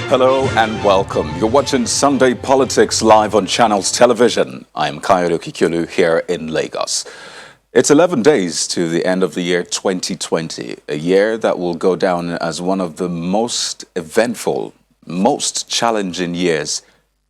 Hello and welcome. You're watching Sunday Politics live on Channels Television. I'm Kayode Kikyolu here in Lagos. It's 11 days to the end of the year 2020, a year that will go down as one of the most eventful, most challenging years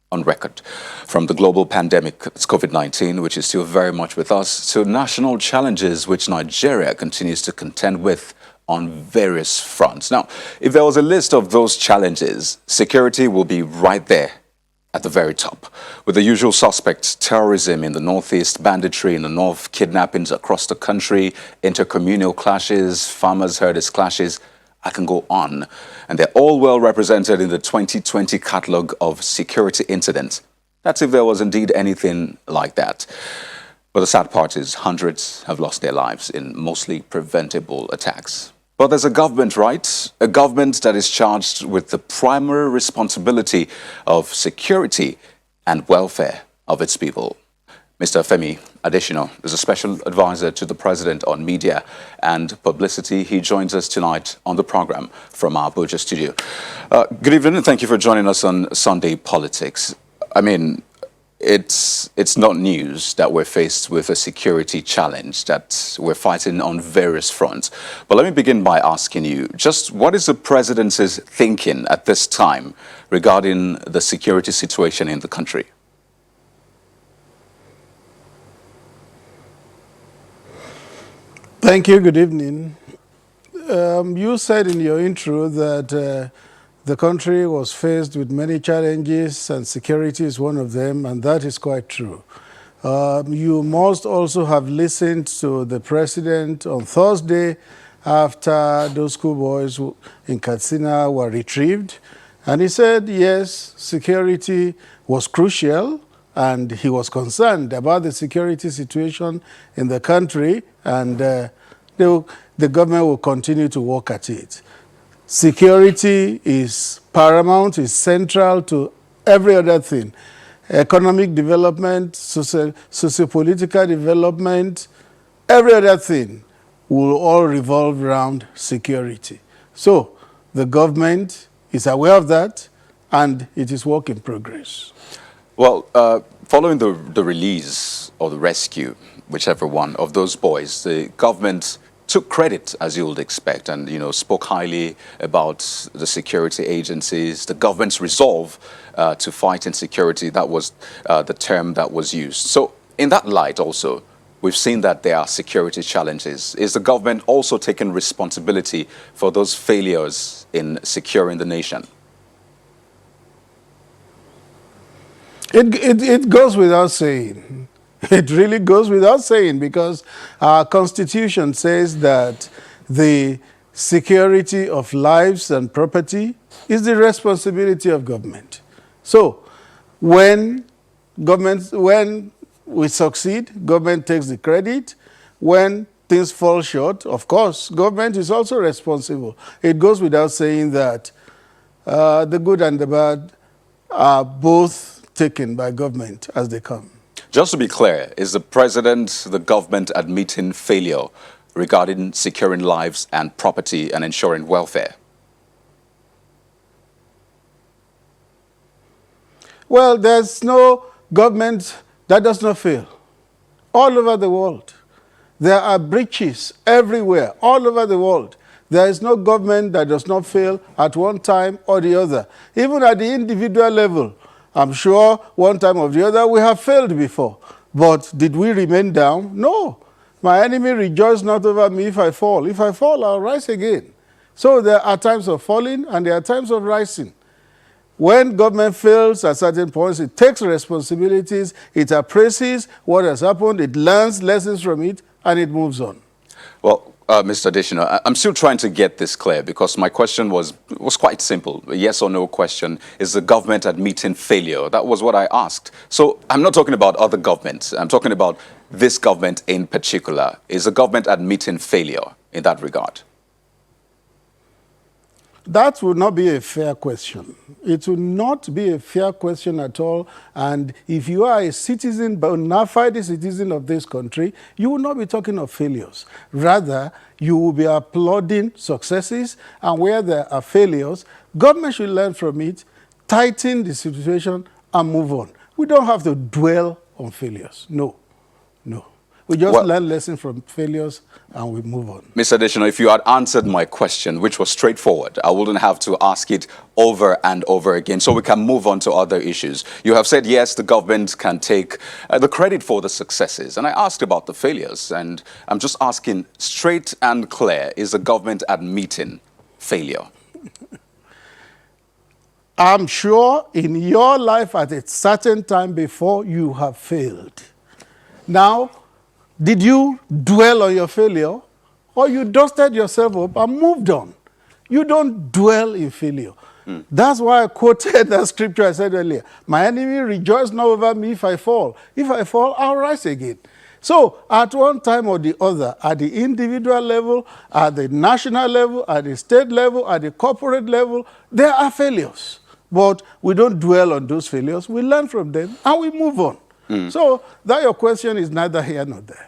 on record. From the global pandemic, it's COVID-19, which is still very much with us, to national challenges which Nigeria continues to contend with on various fronts. Now, if there was a list of those challenges, security will be right there at the very top. With the usual suspects, terrorism in the northeast, banditry in the north, kidnappings across the country, intercommunal clashes, farmers-herders clashes, I can go on. And they're all well represented in the 2020 catalogue of security incidents. That's if there was indeed anything like that. But the sad part is hundreds have lost their lives in mostly preventable attacks. But there's a government, right? A government that is charged with the primary responsibility of security and welfare of its people. Mr. Femi Adesina is a special advisor to the president on media and publicity. He joins us tonight on the program from our Abuja studio. Good evening and thank you for joining us on Sunday Politics. I mean, it's not news that we're faced with a security challenge, that we're fighting on various fronts. But let me begin by asking you, just what is the presidency's thinking at this time regarding the security situation in the country? Thank you. Good evening. You said in your intro that the country was faced with many challenges and security is one of them, and that is quite true. You must also have listened to the president on Thursday after those schoolboys in Katsina were retrieved. And he said, yes, security was crucial, and he was concerned about the security situation in the country, and the government will continue to work at it. Security is paramount, is central to every other thing. Economic development, socio-political development, every other thing will all revolve around security. So the government is aware of that, and it is work in progress. Well, following the release or the rescue, whichever one, of those boys, the government took credit, as you would expect, and spoke highly about the security agencies, the government's resolve to fight insecurity. That was the term that was used. So in that light also, we've seen that there are security challenges. Is the government also taking responsibility for those failures in securing the nation? It goes without saying. It really goes without saying, because our Constitution says that the security of lives and property is the responsibility of government. So when we succeed, government takes the credit. When things fall short, of course, government is also responsible. It goes without saying that the good and the bad are both taken by government as they come. Just to be clear, is the president, the government admitting failure regarding securing lives and property and ensuring welfare? Well, there's no government that does not fail. All over the world. There are breaches everywhere, all over the world. There is no government that does not fail at one time or the other. Even at the individual level, I'm sure one time or the other we have failed before. But did we remain down? No. My enemy rejoice not over me if I fall. If I fall, I'll rise again. So there are times of falling and there are times of rising. When government fails at certain points, it takes responsibilities, it appraises what has happened, it learns lessons from it, and it moves on. Well, Mr. Adesina, I'm still trying to get this clear because my question was quite simple. A yes or no question. Is the government admitting failure? That was what I asked. So I'm not talking about other governments. I'm talking about this government in particular. Is the government admitting failure in that regard? That would not be a fair question. It would not be a fair question at all. And if you are a citizen, bona fide citizen of this country, you will not be talking of failures. Rather, you will be applauding successes. And where there are failures, government should learn from it, tighten the situation, and move on. We don't have to dwell on failures. No, no. We just learn lessons from failures and we move on. Mr. Additional, if you had answered my question, which was straightforward, I wouldn't have to ask it over and over again, so we can move on to other issues. You have said, yes, the government can take the credit for the successes. And I asked about the failures, and I'm just asking straight and clear, is the government admitting failure? I'm sure in your life at a certain time before you have failed. Now, did you dwell on your failure, or you dusted yourself up and moved on? You don't dwell in failure. That's why I quoted that scripture I said earlier. My enemy rejoice not over me if I fall. If I fall, I'll rise again. So at one time or the other, at the individual level, at the national level, at the state level, at the corporate level, there are failures. But we don't dwell on those failures. We learn from them and we move on. So that your question is neither here nor there.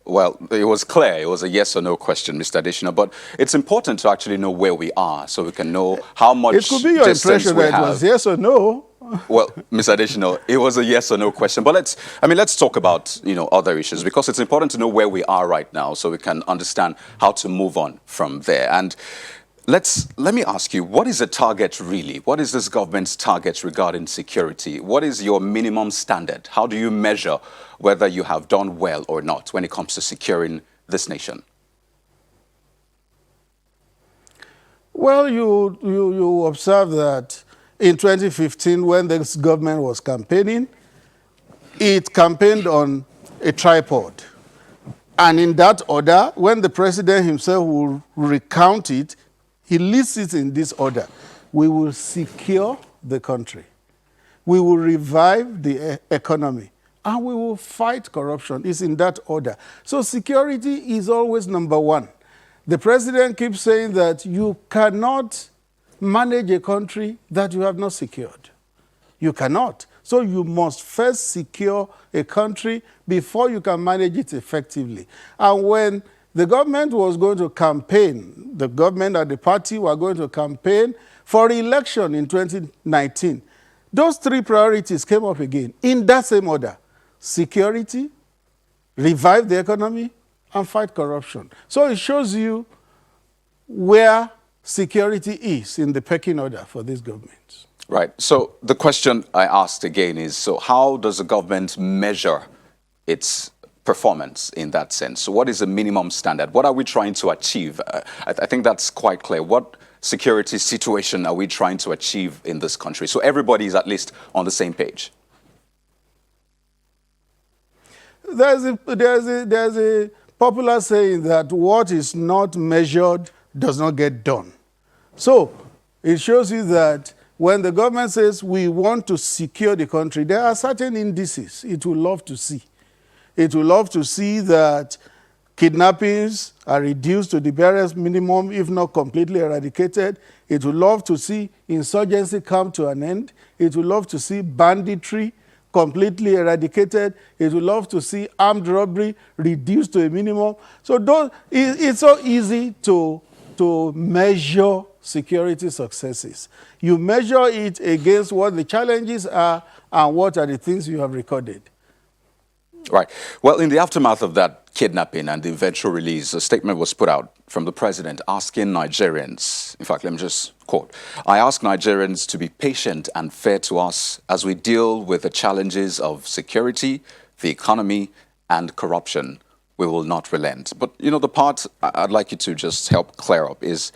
Well, it was clear. It was a yes or no question, Mr. Additional. But it's important to actually know where we are so we can know how much It could be your impression that it was yes or no. Well, Mr. Additional, it was a yes or no question. But let's talk about, other issues, because it's important to know where we are right now so we can understand how to move on from there. And let me ask you, what is the target really? What is this government's target regarding security? What is your minimum standard? How do you measure whether you have done well or not when it comes to securing this nation? Well, you observe that in 2015, when this government was campaigning, it campaigned on a tripod. And in that order, when the president himself will recount it, he lists it in this order. We will secure the country. We will revive the economy. And we will fight corruption. It's in that order. So security is always number one. The president keeps saying that you cannot manage a country that you have not secured. You cannot. So you must first secure a country before you can manage it effectively. And when the government was going to campaign, the government and the party were going to campaign for election in 2019, those three priorities came up again in that same order: security, revive the economy, and fight corruption. So it shows you where security is in the pecking order for this government. Right. So the question I asked again is, so how does the government measure its performance in that sense? So what is the minimum standard? What are we trying to achieve? I think that's quite clear. What security situation are we trying to achieve in this country? So everybody is at least on the same page. There's a popular saying that what is not measured does not get done. So it shows you that when the government says we want to secure the country, there are certain indices it will love to see. It will love to see that kidnappings are reduced to the barest minimum, if not completely eradicated. It will love to see insurgency come to an end. It will love to see banditry completely eradicated. It will love to see armed robbery reduced to a minimum. So it's so easy to measure security successes. You measure it against what the challenges are and what are the things you have recorded. Right. Well, in the aftermath of that kidnapping and the eventual release, a statement was put out from the president asking Nigerians, in fact, let me just quote, "I ask Nigerians to be patient and fair to us as we deal with the challenges of security, the economy, and corruption. We will not relent." But, the part I'd like you to just help clear up is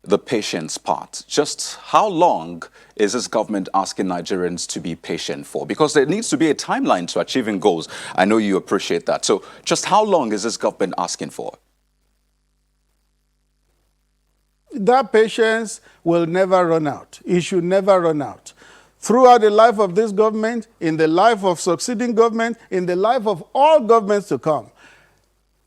the patience part. Just how long is this government asking Nigerians to be patient for? Because there needs to be a timeline to achieving goals. I know you appreciate that. So just how long is this government asking for? That patience will never run out. It should never run out. Throughout the life of this government, in the life of succeeding government, in the life of all governments to come,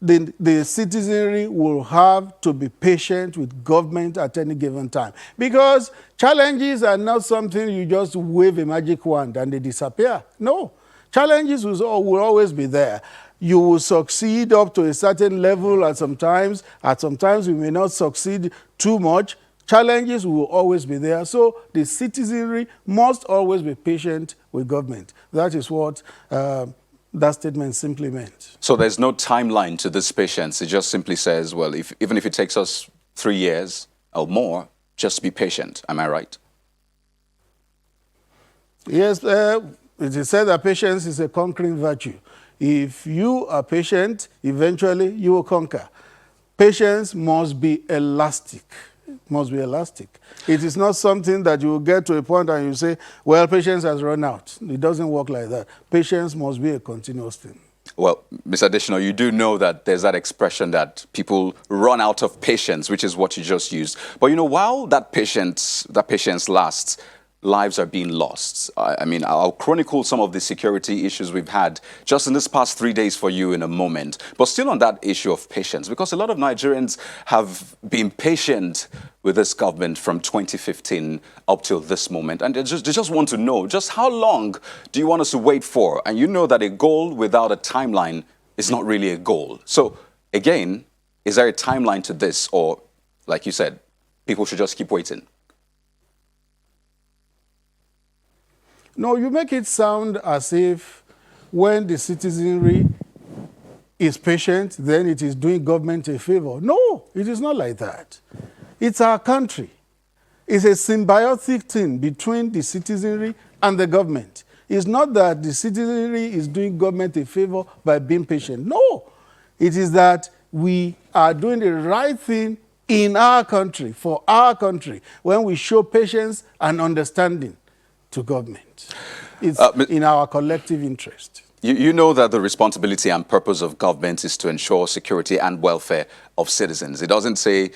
the citizenry will have to be patient with government at any given time. Because challenges are not something you just wave a magic wand and they disappear. No. Challenges will always be there. You will succeed up to a certain level at some times. At some times, you may not succeed too much. Challenges will always be there. So the citizenry must always be patient with government. That is what that statement simply meant. So there's no timeline to this patience. It just simply says, well, even if it takes us 3 years or more, just be patient. Am I right? Yes, it is said that patience is a conquering virtue. If you are patient, eventually you will conquer. Patience must be elastic. Must be elastic. It is not something that you will get to a point and you say, well, patience has run out. It doesn't work like that. Patience must be a continuous thing. Well, Mr. Additional, you do know that there's that expression that people run out of patience, which is what you just used. But you know, while that patience lasts, lives are being lost. I mean, I'll chronicle some of the security issues we've had just in this past 3 days for you in a moment. But still on that issue of patience, because a lot of Nigerians have been patient with this government from 2015 up till this moment. And they just want to know, just how long do you want us to wait for? And you know that a goal without a timeline is not really a goal. So again, is there a timeline to this? Or, like you said, people should just keep waiting? No, you make it sound as if when the citizenry is patient, then it is doing government a favor. No, it is not like that. It's our country. It's a symbiotic thing between the citizenry and the government. It's not that the citizenry is doing government a favor by being patient. No, it is that we are doing the right thing in our country, for our country, when we show patience and understanding to government. It's in our collective interest. You know that the responsibility and purpose of government is to ensure security and welfare of citizens. It doesn't say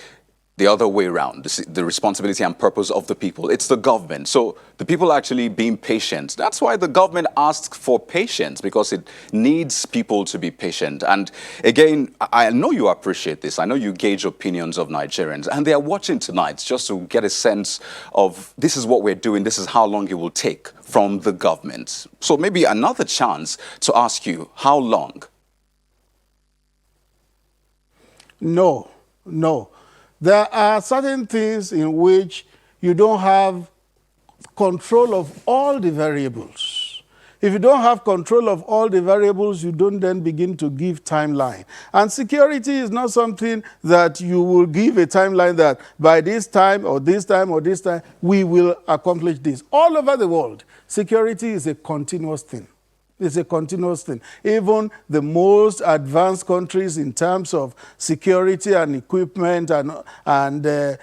the other way around, the responsibility and purpose of the people. It's the government. So the people actually being patient. That's why the government asks for patience, because it needs people to be patient. And again, I know you appreciate this. I know you gauge opinions of Nigerians, and they are watching tonight just to get a sense of this is what we're doing, this is how long it will take from the government. So maybe another chance to ask you, how long? No. There are certain things in which you don't have control of all the variables. If you don't have control of all the variables, you don't then begin to give timeline. And security is not something that you will give a timeline that by this time or this time or this time, we will accomplish this. All over the world, security is a continuous thing. It's a continuous thing. Even the most advanced countries in terms of security and equipment and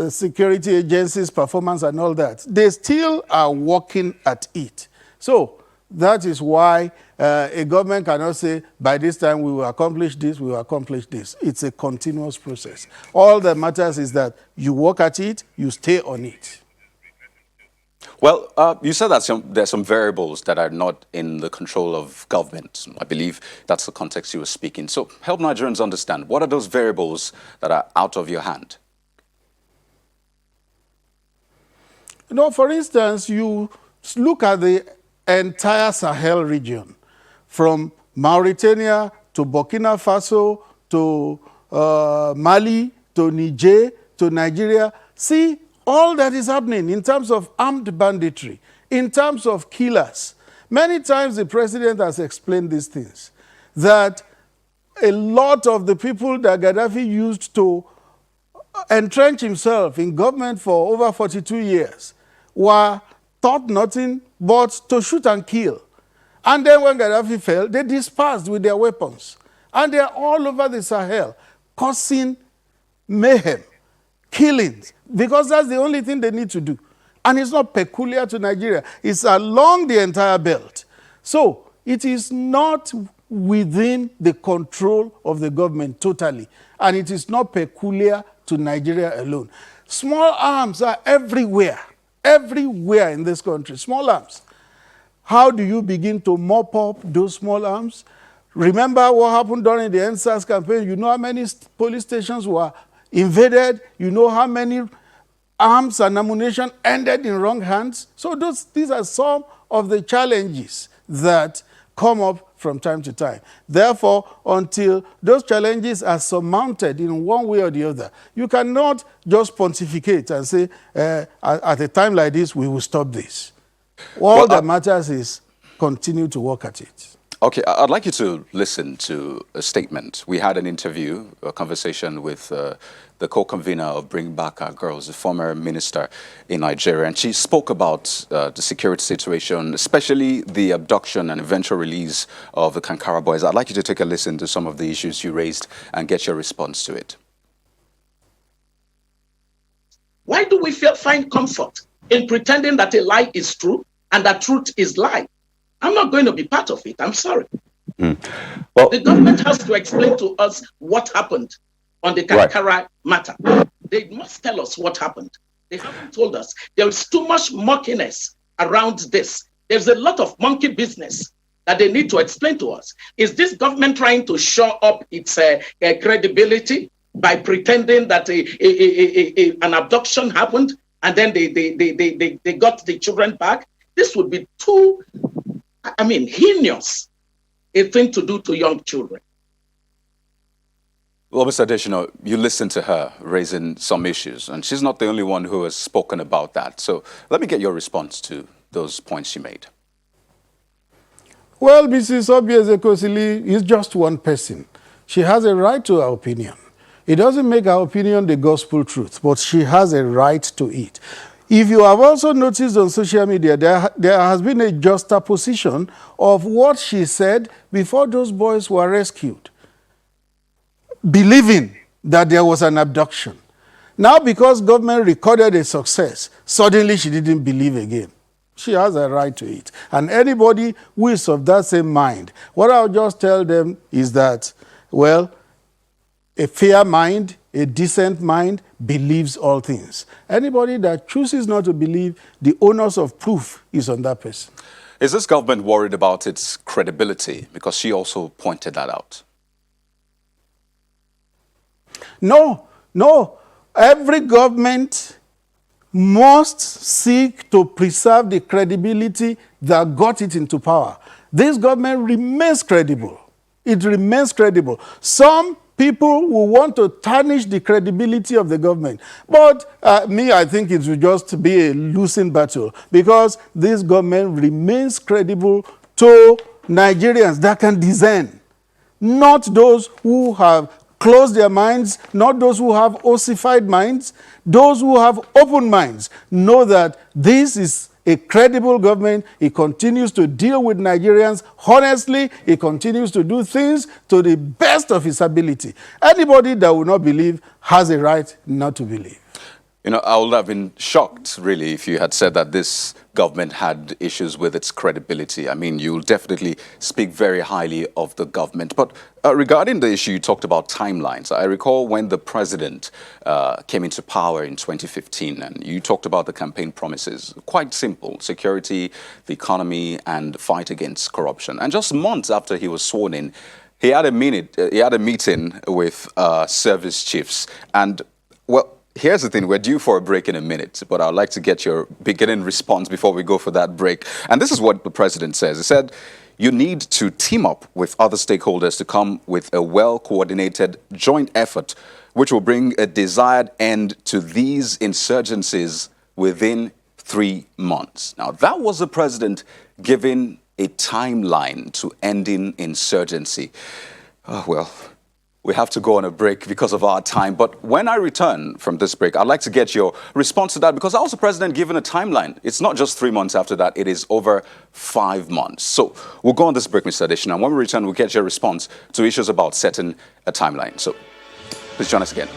security agencies' performance and all that, they still are working at it. So that is why a government cannot say, by this time we will accomplish this, we will accomplish this. It's a continuous process. All that matters is that you work at it, you stay on it. Well, you said that there's some variables that are not in the control of government. I believe that's the context you were speaking. So help Nigerians understand, what are those variables that are out of your hand? You know, for instance, you look at the entire Sahel region, from Mauritania to Burkina Faso to Mali to Niger to Nigeria. See all that is happening in terms of armed banditry, in terms of killers. Many times the president has explained these things, that a lot of the people that Gaddafi used to entrench himself in government for over 42 years were taught nothing but to shoot and kill. And then when Gaddafi fell, they dispersed with their weapons. And they are all over the Sahel, causing mayhem, killings, because that's the only thing they need to do. And it's not peculiar to Nigeria. It's along the entire belt. So it is not within the control of the government totally. And it is not peculiar to Nigeria alone. Small arms are everywhere in this country, small arms. How do you begin to mop up those small arms? Remember what happened during the NSAS campaign? You know how many police stations were invaded? You know how many arms and ammunition ended in wrong hands? So these are some of the challenges that come up from time to time. Therefore, until those challenges are surmounted in one way or the other, you cannot just pontificate and say, at a time like this, we will stop this. All that matters is continue to work at it. Okay, I'd like you to listen to a statement. We had an interview, a conversation with the co-convener of Bring Back Our Girls, the former minister in Nigeria, and she spoke about the security situation, especially the abduction and eventual release of the Kankara boys. I'd like you to take a listen to some of the issues you raised and get your response to it. Why do we find comfort in pretending that a lie is true and that truth is lie? I'm not going to be part of it. I'm sorry. Well, the government has to explain to us what happened on the Kankara matter. They must tell us what happened. They haven't told us. There is too much murkiness around this. There's a lot of monkey business that they need to explain to us. Is this government trying to shore up its credibility by pretending that an abduction happened and then they got the children back? This would be too, heinous a thing to do to young children. Well, Mr. Adesina, you listened to her raising some issues, and she's not the only one who has spoken about that. So let me get your response to those points she made. Well, Mrs. Obieze-Kosili is just one person. She has a right to her opinion. It doesn't make her opinion the gospel truth, but she has a right to it. If you have also noticed on social media, there has been a juxtaposition of what she said before those boys were rescued, believing that there was an abduction. Now, because government recorded a success, suddenly she didn't believe again. She has a right to it. And anybody who is of that same mind, what I'll just tell them is that, well, a fair mind, a decent mind believes all things. Anybody that chooses not to believe, the onus of proof is on that person. Is this government worried about its credibility? Because she also pointed that out. No. Every government must seek to preserve the credibility that got it into power. This government remains credible. It remains credible. Some people will want to tarnish the credibility of the government. But I think it will just be a losing battle, because this government remains credible to Nigerians that can discern. Not those who have closed their minds, not those who have ossified minds. Those who have open minds know that this is a credible government. It continues to deal with Nigerians honestly. It continues to do things to the best of its ability. Anybody that will not believe has a right not to believe. You know, I would have been shocked, really, if you had said that this government had issues with its credibility. I mean, you'll definitely speak very highly of the government. But regarding the issue, you talked about timelines. I recall when the president came into power in 2015, and you talked about the campaign promises. Quite simple: security, the economy, and fight against corruption. And just months after he was sworn in, he had a meeting with service chiefs. And, well, here's the thing, we're due for a break in a minute, but I'd like to get your beginning response before we go for that break. And this is what the president says. He said, you need to team up with other stakeholders to come with a well-coordinated joint effort, which will bring a desired end to these insurgencies within 3 months. Now, that was the president giving a timeline to ending insurgency. Oh, well, we have to go on a break because of our time. But when I return from this break, I'd like to get your response to that, because I was the president given a timeline. It's not just 3 months after that. It is over 5 months. So we'll go on this break, Mr. Adesina. And when we return, we'll get your response to issues about setting a timeline. So please join us again.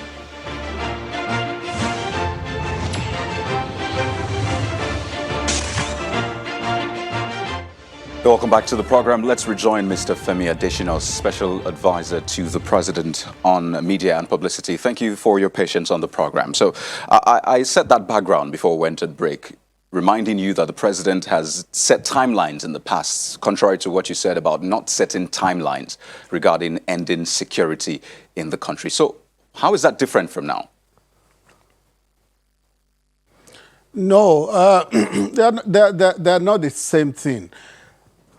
Welcome back to the program. Let's rejoin Mr. Femi Adesina, Special Advisor to the President on Media and Publicity. Thank you for your patience on the program. So I set that background before we went to break. reminding you that the president has set timelines in the past, contrary to what you said about not setting timelines regarding ending security in the country. So how is that different from now? No, they're not the same thing.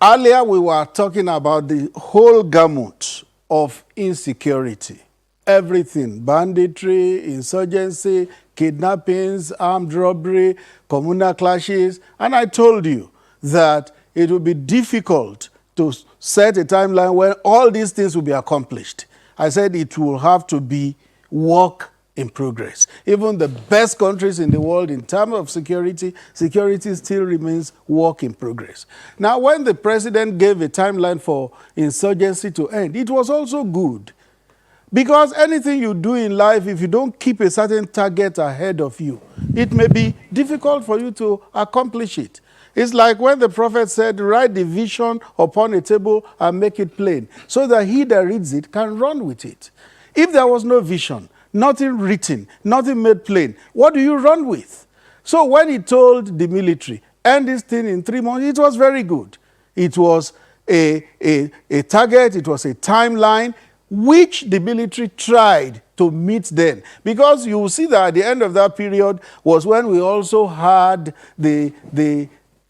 Earlier, we were talking about the whole gamut of insecurity. Everything: banditry, insurgency, kidnappings, armed robbery, communal clashes. And I told you that it would be difficult to set a timeline when all these things will be accomplished. I said it will have to be work in progress. Even the best countries in the world in terms of security, security still remains work in progress. Now, when the president gave a timeline for insurgency to end, it was also good. Because anything you do in life, if you don't keep a certain target ahead of you, it may be difficult for you to accomplish it. It's like when the prophet said, write the vision upon a table and make it plain, so that he that reads it can run with it. If there was no vision, nothing written, nothing made plain, what do you run with? So when he told the military, end this thing in 3 months, it was very good. It was a target, it was a timeline, which the military tried to meet then. Because you will see that at the end of that period was when we also had the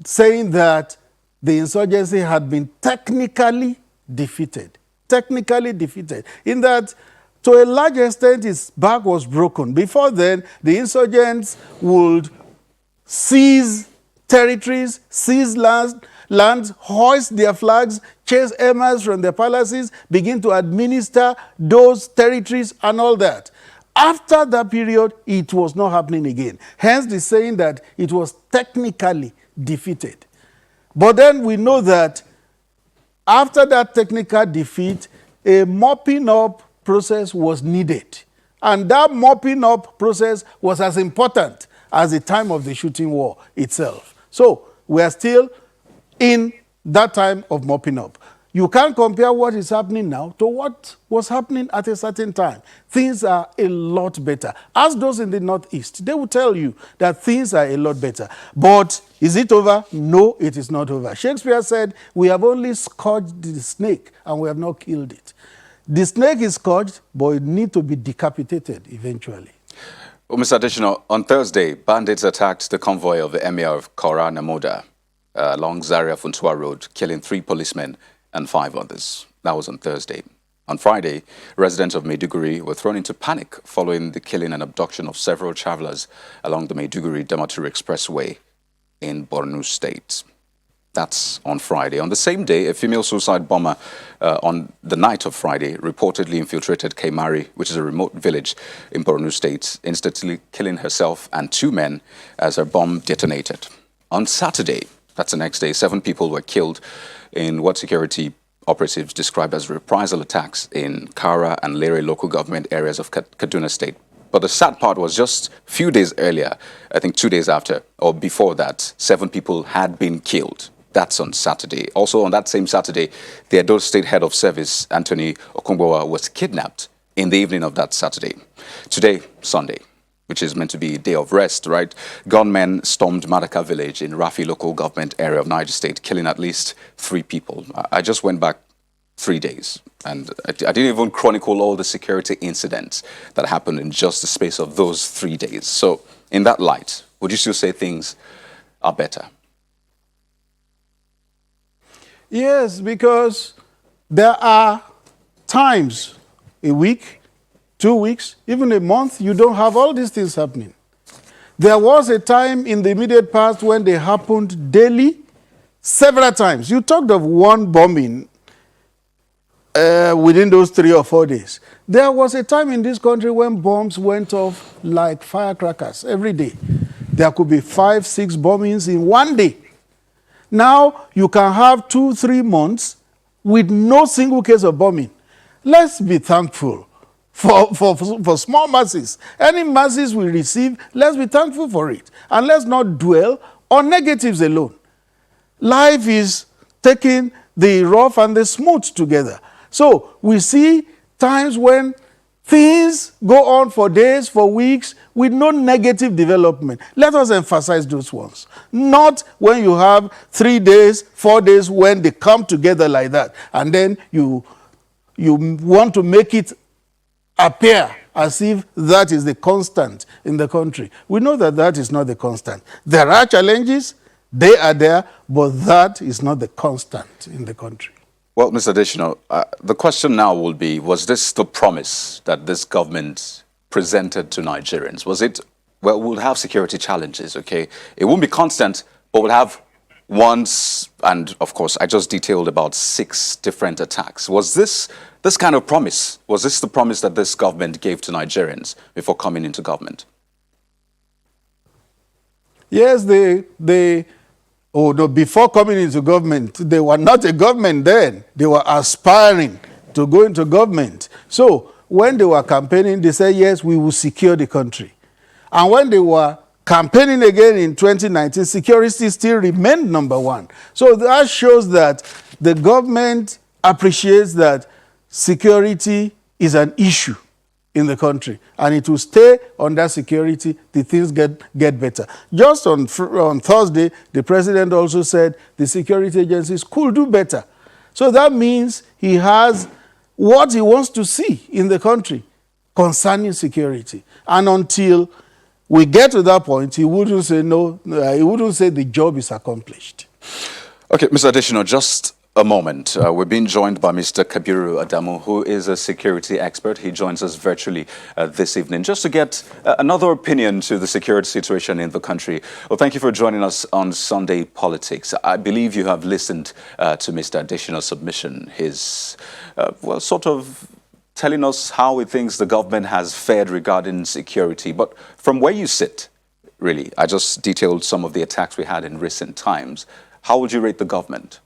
saying that the insurgency had been technically defeated. Technically defeated. In that, to a large extent, its back was broken. Before then, the insurgents would seize territories, seize lands, hoist their flags, chase emirs from their palaces, begin to administer those territories and all that. After that period, it was not happening again. Hence the saying that it was technically defeated. But then we know that after that technical defeat, a mopping up process was needed. And that mopping up process was as important as the time of the shooting war itself. So we are still in that time of mopping up. You can't compare what is happening now to what was happening at a certain time. Things are a lot better. Ask those in the Northeast. They will tell you that things are a lot better. But is it over? No, it is not over. Shakespeare said, we have only scourged the snake and we have not killed it. The snake is scourged, but it needs to be decapitated eventually. Well, Mr. Additional, on Thursday, bandits attacked the convoy of the Emir of Kora Namoda along Zaria Funtua Road, killing 3 policemen and 5 others. That was on Thursday. On Friday, residents of Maiduguri were thrown into panic following the killing and abduction of several travelers along the Maiduguri-Damaturu Expressway in Borno State. That's on Friday. On the same day, a female suicide bomber on the night of Friday reportedly infiltrated Kaimari, which is a remote village in Borno State, instantly killing herself and 2 men as her bomb detonated. On Saturday, that's the next day, 7 people were killed in what security operatives described as reprisal attacks in Kara and Lere local government areas of Kaduna State. But the sad part was just a few days earlier, I think 2 days after or before that, 7 people had been killed. That's on Saturday. Also on that same Saturday, the Edo State Head of Service, Anthony Okungbowa, was kidnapped in the evening of that Saturday. Today, Sunday, which is meant to be a day of rest, right? Gunmen stormed Madaka village in Rafi local government area of Niger State, killing at least 3 people. I just went back 3 days, and I didn't even chronicle all the security incidents that happened in just the space of those 3 days. So in that light, would you still say things are better? Yes, because there are times, a week, 2 weeks, even a month, you don't have all these things happening. There was a time in the immediate past when they happened daily, several times. You talked of one bombing within those 3 or 4 days. There was a time in this country when bombs went off like firecrackers every day. There could be 5, 6 bombings in one day. Now you can have 2, 3 months with no single case of bombing. Let's be thankful for small masses. Any masses we receive, let's be thankful for it. And let's not dwell on negatives alone. Life is taking the rough and the smooth together. So we see times when things go on for days, for weeks, with no negative development. Let us emphasize those ones. Not when you have 3 days, 4 days, when they come together like that, and then you want to make it appear as if that is the constant in the country. We know that that is not the constant. There are challenges, they are there, but that is not the constant in the country. Well, Mr. Additional, the question now will be, was this the promise that this government presented to Nigerians? Was it, well, we'll have security challenges, okay? It won't be constant, but we'll have once, and of course, I just detailed about 6 different attacks. Was this kind of promise, was this the promise that this government gave to Nigerians before coming into government? Yes, before coming into government, they were not a government then. They were aspiring to go into government. So when they were campaigning, they said, yes, we will secure the country. And when they were campaigning again in 2019, security still remained number 1. So that shows that the government appreciates that security is an issue in the country, and it will stay under security till things get better. Just on Thursday, the president also said the security agencies could do better. So that means he has what he wants to see in the country concerning security. And until we get to that point, he wouldn't say no, he wouldn't say the job is accomplished. Okay, Mr. Additional, just a moment. We're being joined by Mr. Kabiru Adamu, who is a security expert. He joins us virtually this evening just to get another opinion to the security situation in the country. Well, thank you for joining us on Sunday Politics. I believe you have listened to Mr. Additional's submission, his, well, sort of telling us how he thinks the government has fared regarding security. But from where you sit, really, I just detailed some of the attacks we had in recent times. How would you rate the government?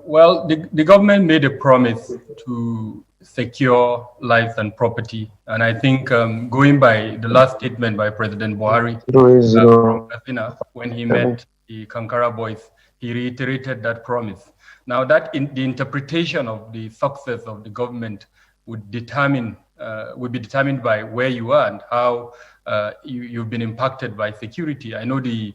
Well, the government made a promise to secure lives and property. And I think going by the last statement by President Buhari from Katsina, when he met the Kankara boys, he reiterated that promise. Now, that the interpretation of the success of the government would be determined by where you are and how you've been impacted by security. I know the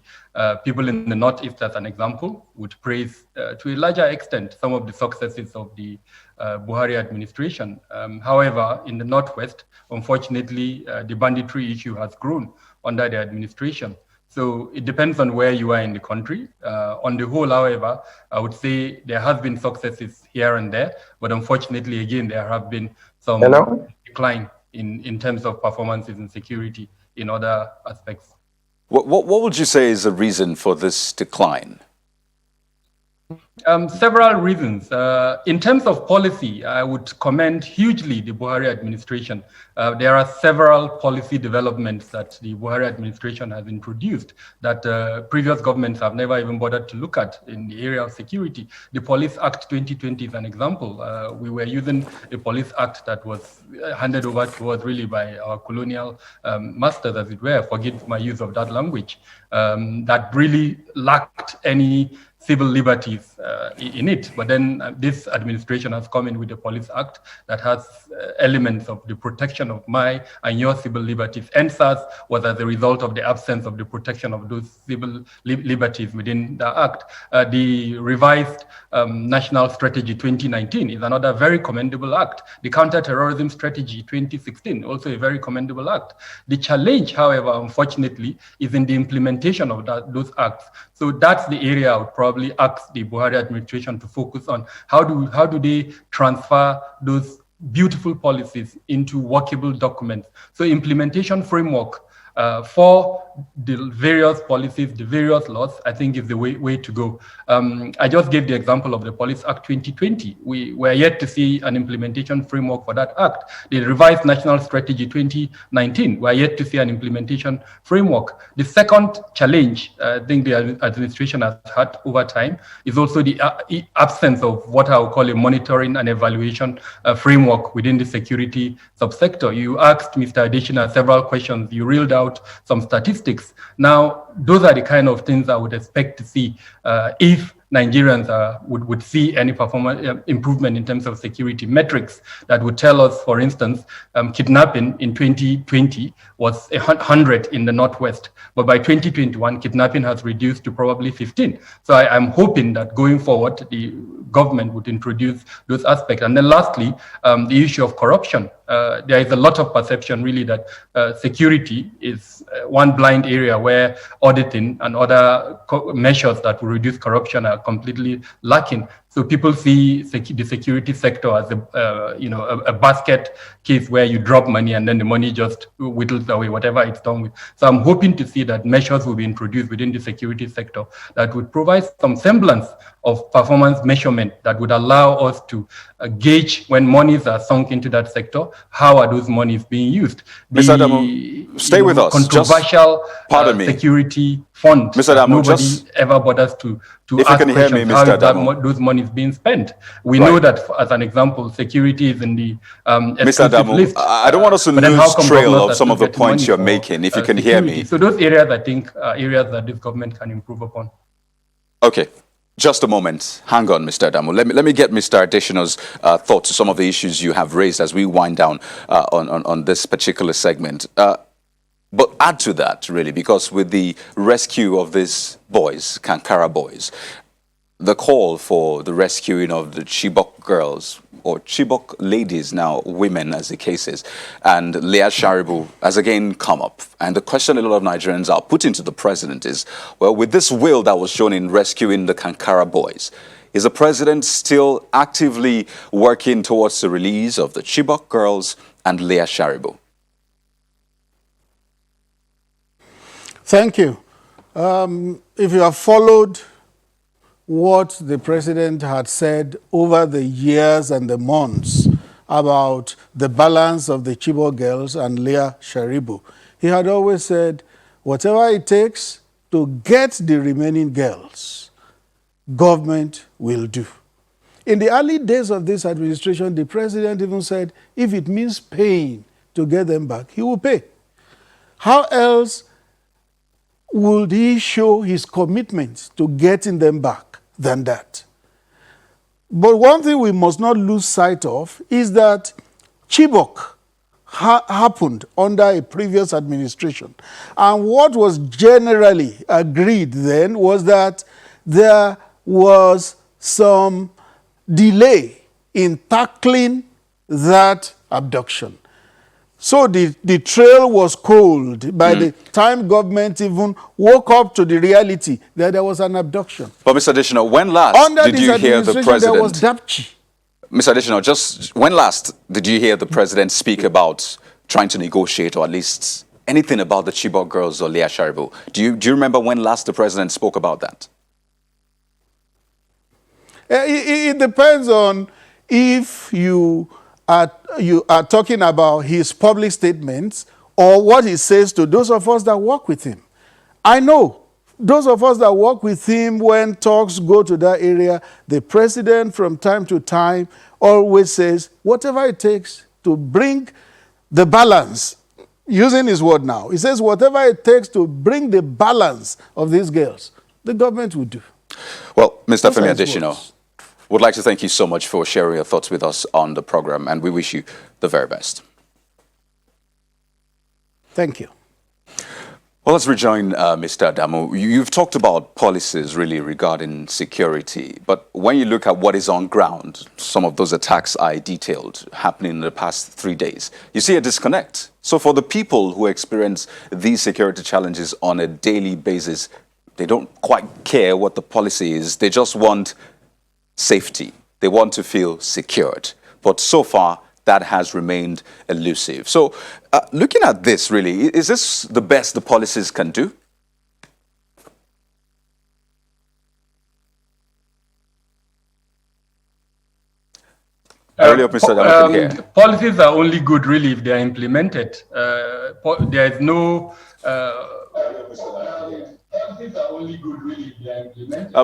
people in the Northeast, as an example, would praise to a larger extent some of the successes of the Buhari administration. However, in the Northwest, unfortunately, the banditry issue has grown under the administration. So it depends on where you are in the country. On the whole, however, I would say there has been successes here and there, but unfortunately, again, there have been some decline in terms of performances and security in other aspects. What would you say is the reason for this decline? Several reasons. In terms of policy, I would commend hugely the Buhari administration. There are several policy developments that the Buhari administration has introduced that previous governments have never even bothered to look at in the area of security. The Police Act 2020 is an example. We were using a police act that was handed over to us really by our colonial masters, as it were, forgive my use of that language, that really lacked any civil liberties in it. But then this administration has come in with a police act that has elements of the protection of my and your civil liberties. NSAS was as a result of the absence of the protection of those civil liberties within the act. The revised National Strategy 2019 is another very commendable act. The Counter-Terrorism Strategy 2016, also a very commendable act. The challenge, however, unfortunately, is in the implementation of those acts. So that's the area I would probably ask the Buhari administration to focus on. How do they transfer those beautiful policies into workable documents? So implementation framework for the various policies, the various laws, I think is the way to go. I just gave the example of the Police Act 2020. We were yet to see an implementation framework for that act. The revised National Strategy 2019, we are yet to see an implementation framework. The second challenge I think the administration has had over time is also the absence of what I would call a monitoring and evaluation framework within the security subsector. You asked Mr. Additional several questions. You reeled out some statistics. Now, those are the kind of things I would expect to see if Nigerians would see any performance improvement in terms of security metrics that would tell us, for instance, kidnapping in 2020 was 100 in the Northwest, but by 2021, kidnapping has reduced to probably 15. So I'm hoping that going forward, the government would introduce those aspects. And then lastly, the issue of corruption. There is a lot of perception really that security is one blind area where auditing and other measures that will reduce corruption are completely lacking. So people see the security sector as a basket case where you drop money and then the money just whittles away whatever it's done with. So I'm hoping to see that measures will be introduced within the security sector that would provide some semblance of performance measurement that would allow us to gauge when monies are sunk into that sector, how are those monies being used. Mr. Adamu, stay with us. Controversial security fund. Mr. Adamu, nobody ever bothers to if ask you can hear me, questions, Mr. how those monies being spent. We know that, as an example, security is in the Mr. Adamu, list. I don't want us to lose trail of some of the points you're making, if you can hear me. So those areas, I think, are areas that this government can improve upon. Okay. Just a moment. Hang on, Mr. Adamu. Let me get Mr. Adesina's thoughts to some of the issues you have raised as we wind down on this particular segment. But add to that, really, because with the rescue of these boys, Kankara boys, the call for the rescuing of the Chibok girls, or Chibok ladies now, women as the case is, and Leah Sharibu has again come up. And the question a lot of Nigerians are putting to the president is, well, with this will that was shown in rescuing the Kankara boys, is the president still actively working towards the release of the Chibok girls and Leah Sharibu? Thank you. If you have followed what the president had said over the years and the months about the balance of the Chibok girls and Leah Sharibu, he had always said, whatever it takes to get the remaining girls, government will do. In the early days of this administration, the president even said, if it means paying to get them back, he will pay. How else would he show his commitment to getting them back than that? But one thing we must not lose sight of is that Chibok happened under a previous administration. And what was generally agreed then was that there was some delay in tackling that abduction. So the trail was cold by the time government even woke up to the reality that there was an abduction. But Mr. Adesina, when last did you hear the president? There was Dapchi. Mr. Adesina, just when last did you hear the president speak about trying to negotiate or at least anything about the Chibok girls or Leah Sharibu? Do you remember when last the president spoke about that? It depends on if you are talking about his public statements or what he says to those of us that work with him. I know those of us that work with him, when talks go to that area, the president from time to time always says, whatever it takes to bring the balance, using his word now, he says, whatever it takes to bring the balance of these girls, the government will do. Well, Mr. Femi Adesina, would like to thank you so much for sharing your thoughts with us on the program, and we wish you the very best. Thank you. Well, let's rejoin Mr. Adamu. You've talked about policies really regarding security, but when you look at what is on ground, some of those attacks I detailed happening in the past 3 days, you see a disconnect. So for the people who experience these security challenges on a daily basis, they don't quite care what the policy is. They just want safety. They want to feel secured. But so far, that has remained elusive. So looking at this, really, is this the best the policies can do? Earlier, Mr. Adamu, policies are only good, really, if they are implemented. There is no...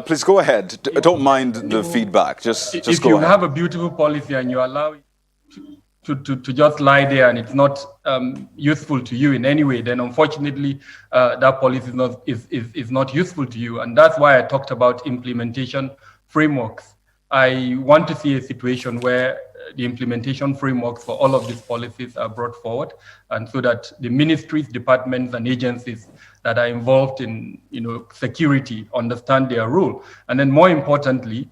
please go ahead. Don't mind the feedback. Just if go you ahead. have a beautiful policy and you allow it to just lie there and it's not useful to you in any way, then unfortunately that policy is not useful to you. And that's why I talked about implementation frameworks. I want to see a situation where the implementation frameworks for all of these policies are brought forward, and so that the ministries, departments, and agencies that are involved in security understand their role. And then more importantly,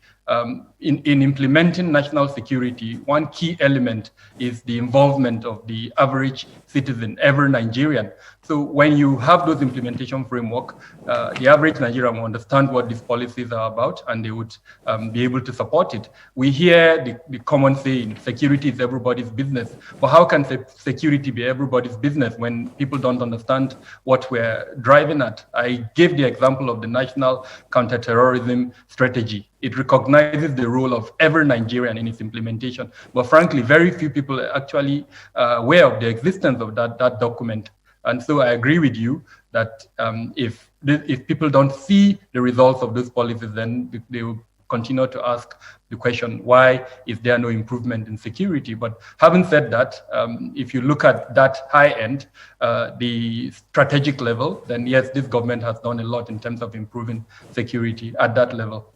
in implementing national security, one key element is the involvement of the average citizen, every Nigerian. So when you have those implementation framework, the average Nigerian will understand what these policies are about, and they would be able to support it. We hear the common saying, security is everybody's business. But how can security be everybody's business when people don't understand what we're driving at? I gave the example of the National Counterterrorism Strategy. It recognizes the role of every Nigerian in its implementation. But frankly, very few people are actually aware of the existence of that document. And so I agree with you that if people don't see the results of those policies, then they will continue to ask the question, why is there no improvement in security? But having said that, if you look at that high end, the strategic level, then yes, this government has done a lot in terms of improving security at that level.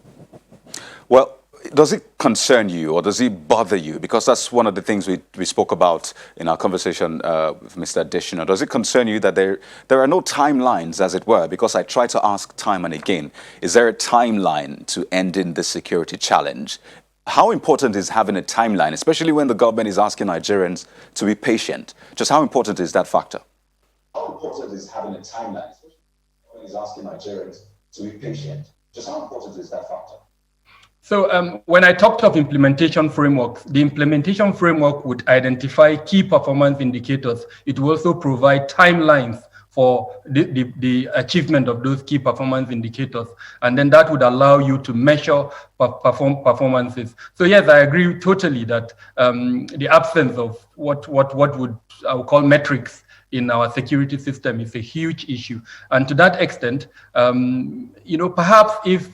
Well, does it concern you or does it bother you? Because that's one of the things we spoke about in our conversation with Mr. Additional. Does it concern you that there are no timelines, as it were? Because I try to ask time and again, is there a timeline to ending the security challenge? How important is having a timeline, especially when the government is asking Nigerians to be patient? Just how important is that factor? How important is having a timeline, especially when the government is asking Nigerians to be patient? Just how important is that factor? So when I talked of implementation frameworks, the implementation framework would identify key performance indicators. It will also provide timelines for the achievement of those key performance indicators. And then that would allow you to measure performances. So yes, I agree totally that the absence of what I would call metrics in our security system is a huge issue. And to that extent, perhaps if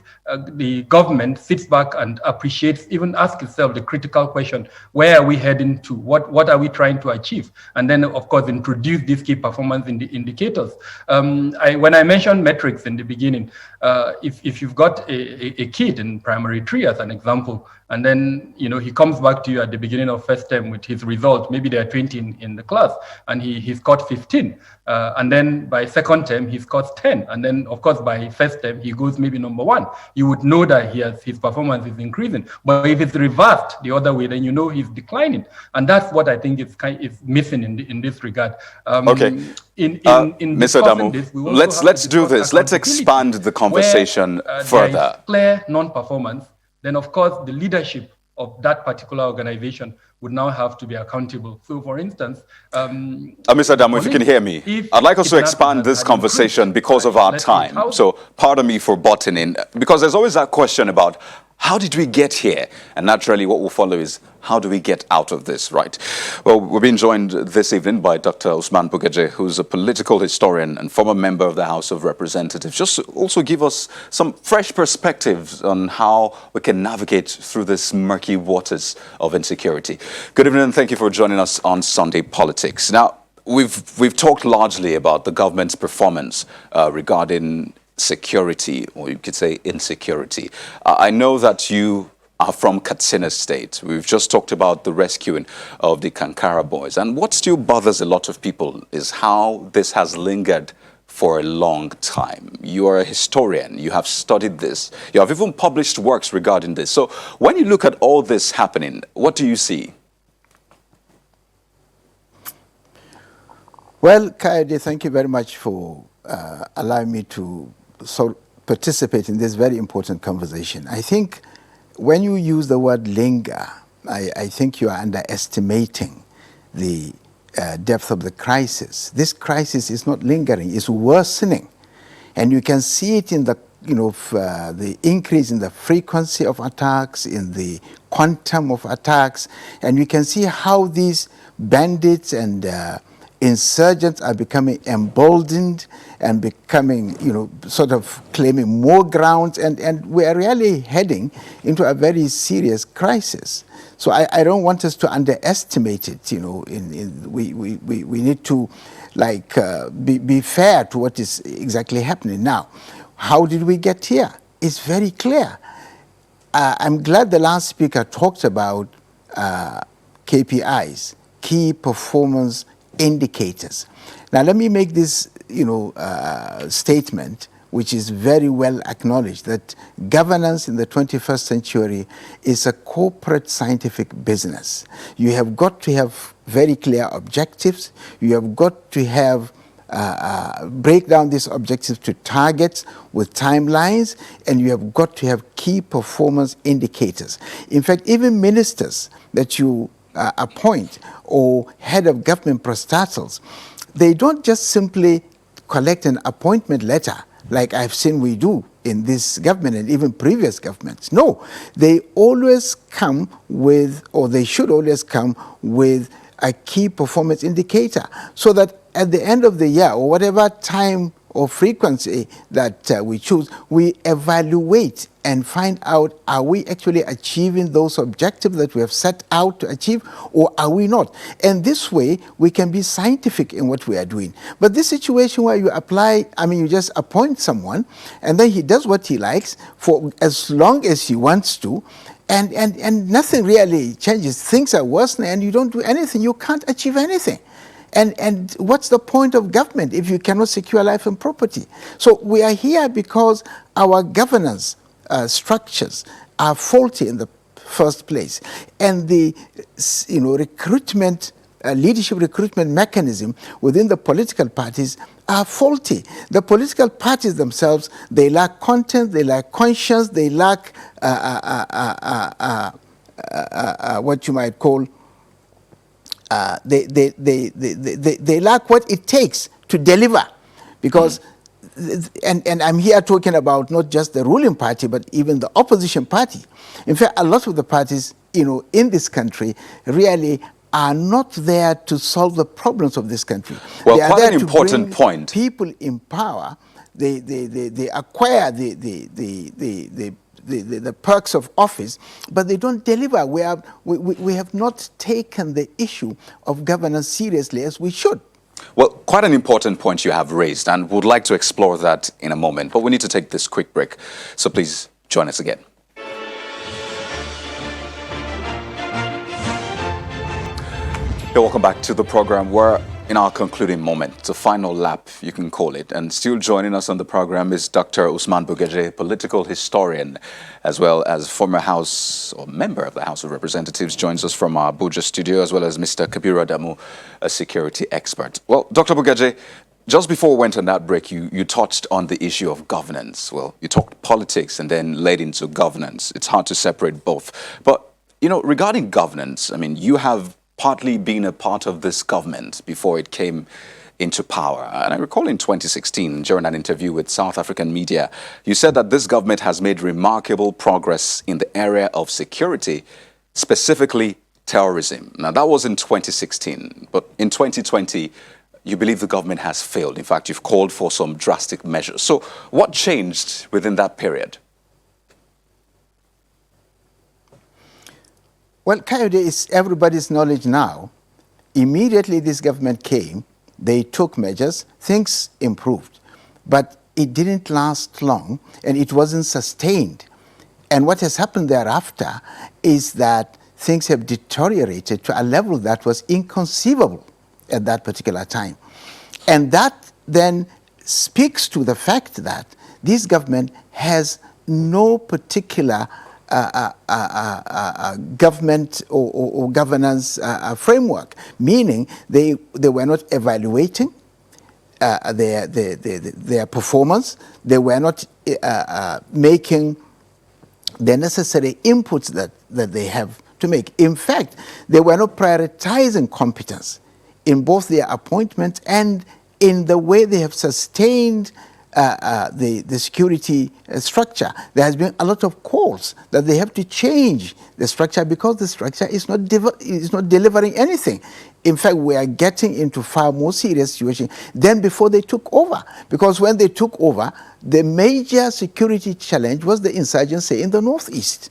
the government sits back and appreciates, even ask itself the critical question, where are we heading to? What are we trying to achieve? And then, of course, introduce these key performance indicators. When I mentioned metrics in the beginning, if you've got a kid in primary 3, as an example, and then he comes back to you at the beginning of first term with his result, maybe there are 20 in the class, and he scored 15. And then by second term, he scores 10. And then, of course, by first term, he goes maybe number 1. You would know that his performance is increasing. But if it's reversed the other way, then he's declining. And that's what I think is missing in this regard. Okay. Mr. Adamu, let's do this. Let's expand the conversation further. There is clear non-performance. Then, of course, the leadership of that particular organization would now have to be accountable. So, for instance, Mr. Adamu, if you can hear me, I'd like us to expand this conversation because of our time. So, pardon me for butting in, because there's always that question about how did we get here? And naturally, what will follow is how do we get out of this, right? Well, we're being joined this evening by Dr. Usman Bugaje, who's a political historian and former member of the House of Representatives. Just also give us some fresh perspectives on how we can navigate through this murky waters of insecurity. Good evening, and thank you for joining us on Sunday Politics. Now, we've talked largely about the government's performance regarding security, or you could say insecurity. I know that you are from Katsina State. We've just talked about the rescuing of the Kankara boys. And what still bothers a lot of people is how this has lingered for a long time. You are a historian. You have studied this. You have even published works regarding this. So when you look at all this happening, what do you see? Well, Kaede, thank you very much for allowing me to participate in this very important conversation. I think when you use the word linger, I think you are underestimating the depth of the crisis. This crisis is not lingering, it's worsening. And you can see it in the, the increase in the frequency of attacks, in the quantum of attacks, and you can see how these bandits and insurgents are becoming emboldened and becoming, sort of claiming more grounds, and we are really heading into a very serious crisis. So I don't want us to underestimate it. We need to be fair to what is exactly happening now. How did we get here? It's very clear. I'm glad the last speaker talked about KPIs, key performance indicators. Now let me make this statement, which is very well acknowledged, that governance in the 21st century is a corporate scientific business. You have got to have very clear objectives. You have got to have break down these objectives to targets with timelines, and you have got to have key performance indicators. In fact, even ministers that you appoint or head of government parastatals, they don't just simply collect an appointment letter like I've seen we do in this government and even previous governments. No, they always come with, or they should always come with, a key performance indicator, so that at the end of the year, or whatever time or frequency that we choose, we evaluate and find out, are we actually achieving those objectives that we have set out to achieve, or are we not? And this way, we can be scientific in what we are doing. But this situation where you you just appoint someone, and then he does what he likes for as long as he wants to, and nothing really changes. Things are worsening, and you don't do anything. You can't achieve anything. And what's the point of government if you cannot secure life and property? So we are here because our governance structures are faulty in the first place, and the leadership recruitment mechanism within the political parties are faulty. The political parties themselves, they lack content, they lack conscience, they lack what you might call they lack what it takes to deliver, because and I'm here talking about not just the ruling party but even the opposition party. In fact, a lot of the parties in this country really are not there to solve the problems of this country. Well, they are quite there an important to bring point. People in power. They acquire the perks of office, but they don't deliver. We have not taken the issue of governance seriously as we should. Well, quite an important point you have raised, and would like to explore that in a moment. But we need to take this quick break. So please join us again. Hey, welcome back to the program. We're in our concluding moment, the final lap, you can call it. And still joining us on the program is Dr. Usman Bugaje, political historian, as well as former member of the House of Representatives, joins us from our Abuja studio, as well as Mr. Kabiru Adamu, a security expert. Well, Dr. Bugaje, just before we went on that break, you touched on the issue of governance. Well, you talked politics and then led into governance. It's hard to separate both. But, regarding governance, you have partly been a part of this government before it came into power. And I recall in 2016, during an interview with South African media, you said that this government has made remarkable progress in the area of security, specifically terrorism. Now, that was in 2016, but in 2020, you believe the government has failed. In fact, you've called for some drastic measures. So what changed within that period? Well, Kayode, is everybody's knowledge now. Immediately this government came, they took measures, things improved. But it didn't last long, and it wasn't sustained. And what has happened thereafter is that things have deteriorated to a level that was inconceivable at that particular time. And that then speaks to the fact that this government has no particular government or governance framework, meaning they were not evaluating their performance. They were not making the necessary inputs that they have to make. In fact, they were not prioritizing competence in both their appointments and in the way they have sustained the security structure. There has been a lot of calls that they have to change the structure because the structure is not delivering anything. In fact, we are getting into far more serious situation than before they took over. Because when they took over, the major security challenge was the insurgency in the northeast.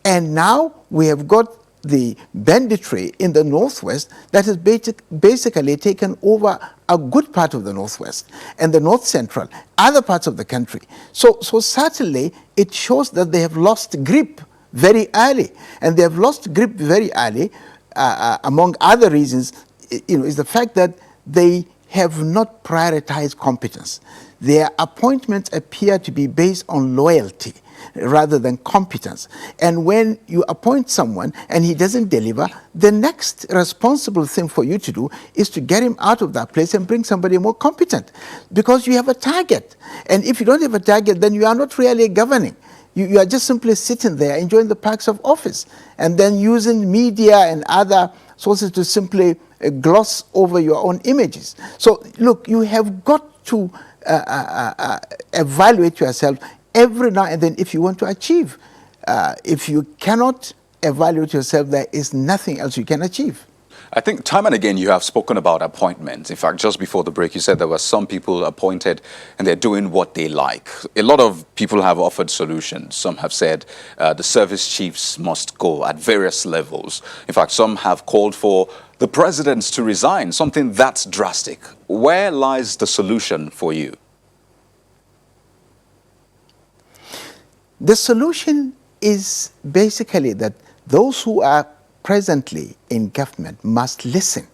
And now we have got the banditry in the northwest that has basically taken over a good part of the northwest and the north central, other parts of the country. So certainly it shows that they have lost grip very early. And they have lost grip very early, among other reasons, is the fact that they have not prioritized competence. Their appointments appear to be based on loyalty rather than competence. And when you appoint someone and he doesn't deliver, the next responsible thing for you to do is to get him out of that place and bring somebody more competent, because you have a target. And if you don't have a target, then you are not really governing. You are just simply sitting there enjoying the perks of office and then using media and other sources to simply gloss over your own images. So look, you have got to evaluate yourself every now and then if you want to achieve. If you cannot evaluate yourself, there is nothing else you can achieve. I think time and again you have spoken about appointments. In fact, just before the break, you said there were some people appointed and they're doing what they like. A lot of people have offered solutions. Some have said the service chiefs must go at various levels. In fact, some have called for the presidents to resign, something that's drastic. Where lies the solution for you? The solution is basically that those who are presently in government must listen.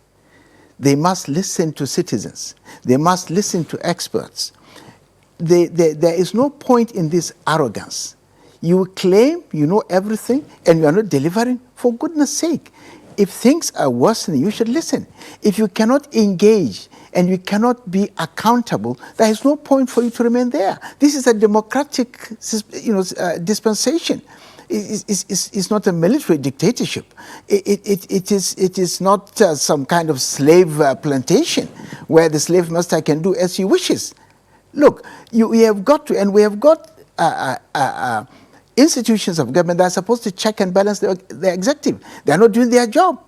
They must listen to citizens. They must listen to experts. There is no point in this arrogance. You claim you know everything and you are not delivering. For goodness sake, if things are worsening, you should listen. If you cannot engage and you cannot be accountable, there is no point for you to remain there. This is a democratic dispensation. It's not a military dictatorship. It is not some kind of slave plantation where the slave master can do as he wishes. Look, we have got to, and we have got institutions of government that are supposed to check and balance the executive. They are not doing their job.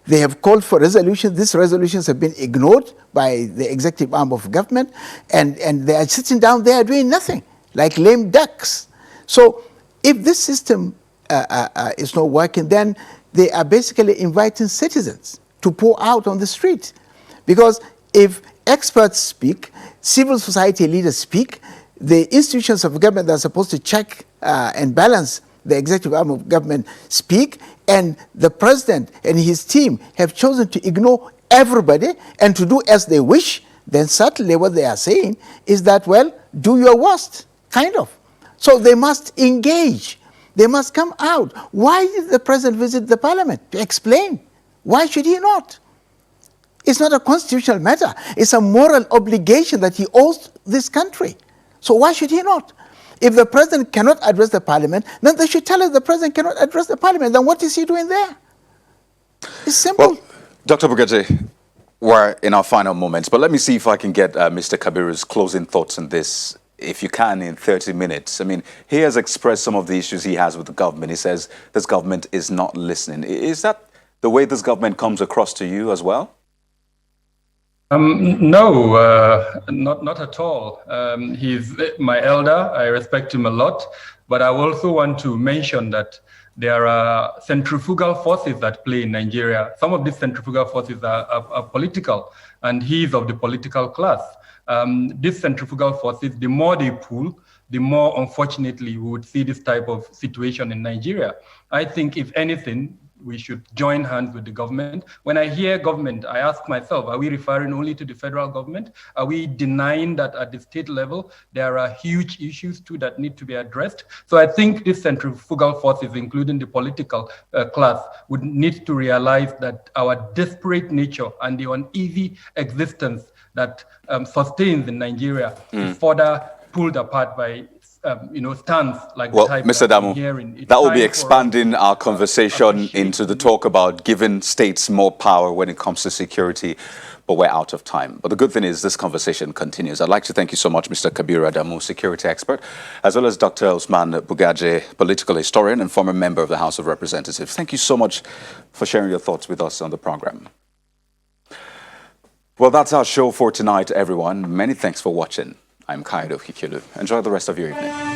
They have called for resolutions. These resolutions have been ignored by the executive arm of government, and they are sitting down there doing nothing, like lame ducks. So if this system is not working, then they are basically inviting citizens to pour out on the street. Because if experts speak, civil society leaders speak, the institutions of government that are supposed to check and balance the executive arm of government speak, and the president and his team have chosen to ignore everybody and to do as they wish, then certainly what they are saying is that, well, do your worst, kind of. So they must engage. They must come out. Why did the president visit the parliament? To explain. Why should he not? It's not a constitutional matter. It's a moral obligation that he owes this country. So why should he not? If the president cannot address the parliament, then they should tell us the president cannot address the parliament. Then what is he doing there? It's simple. Well, Dr. Bugaji, we're in our final moments, but let me see if I can get Mr. Kabiru's closing thoughts on this, if you can, in 30 minutes. I mean, he has expressed some of the issues he has with the government. He says this government is not listening. Is that the way this government comes across to you as well? No, not at all. He's my elder. I respect him a lot. But I also want to mention that there are centrifugal forces that play in Nigeria. Some of these centrifugal forces are political, and he's of the political class. These centrifugal forces, the more they pull, the more, unfortunately, we would see this type of situation in Nigeria. I think, if anything, we should join hands with the government. When I hear government, I ask myself, are we referring only to the federal government? Are we denying that at the state level, there are huge issues too that need to be addressed? So I think these centrifugal forces, including the political class, would need to realize that our desperate nature and the uneasy existence that sustains in Nigeria is further pulled apart by stance like Well, the type Mr. that I'm Damu, hearing. It's that will be time for us expanding to our conversation appreciate into the talk about giving states more power when it comes to security, but we're out of time. But the good thing is this conversation continues. I'd like to thank you so much, Mr. Kabiru Adamu, security expert, as well as Dr. Usman Bugaje, political historian and former member of the House of Representatives. Thank you so much for sharing your thoughts with us on the program. Well, that's our show for tonight, everyone. Many thanks for watching. I'm Kaido Kikilu. Enjoy the rest of your evening.